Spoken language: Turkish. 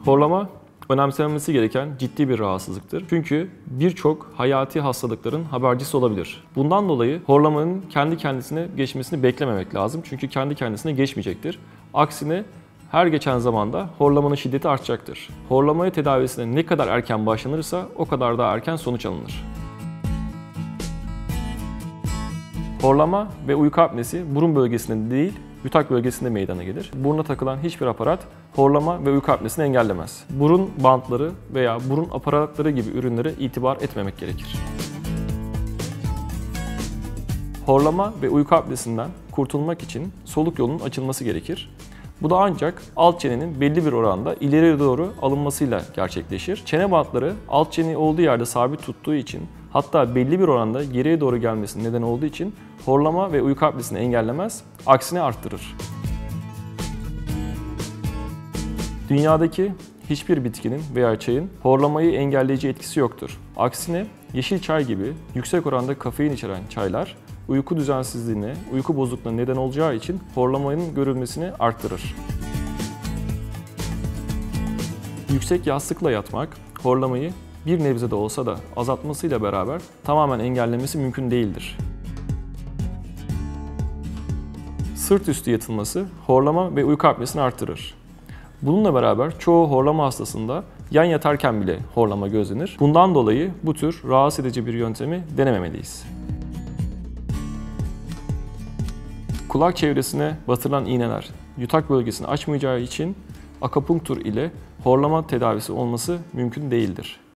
Horlama önemsenmesi gereken ciddi bir rahatsızlıktır. Çünkü birçok hayati hastalıkların habercisi olabilir. Bundan dolayı horlamanın kendi kendisine geçmesini beklememek lazım. Çünkü kendi kendisine geçmeyecektir. Aksine her geçen zamanda horlamanın şiddeti artacaktır. Horlama tedavisine ne kadar erken başlanırsa o kadar daha erken sonuç alınır. Horlama ve uyku apnesi burun bölgesinde değil, yutak bölgesinde meydana gelir. Buruna takılan hiçbir aparat horlama ve uyku apnesini engellemez. Burun bantları veya burun aparatları gibi ürünlere itibar etmemek gerekir. Horlama ve uyku apnesinden kurtulmak için soluk yolunun açılması gerekir. Bu da ancak alt çenenin belli bir oranda ileriye doğru alınmasıyla gerçekleşir. Çene bantları alt çeneyi olduğu yerde sabit tuttuğu için, hatta belli bir oranda geriye doğru gelmesinin neden olduğu için horlama ve uyku apnesini engellemez, aksine arttırır. Dünyadaki hiçbir bitkinin veya çayın horlamayı engelleyici etkisi yoktur. Aksine yeşil çay gibi yüksek oranda kafein içeren çaylar uyku düzensizliğine, uyku bozukluğuna neden olacağı için horlamanın görülmesini arttırır. Yüksek yastıkla yatmak horlamayı bir nebze de olsa da azaltmasıyla beraber tamamen engellemesi mümkün değildir. Sırt üstü yatılması horlama ve uyku apnesini arttırır. Bununla beraber çoğu horlama hastasında yan yatarken bile horlama gözlenir. Bundan dolayı bu tür rahatsız edici bir yöntemi denememeliyiz. Kulak çevresine batırılan iğneler yutak bölgesini açmayacağı için akupunktur ile horlama tedavisi olması mümkün değildir.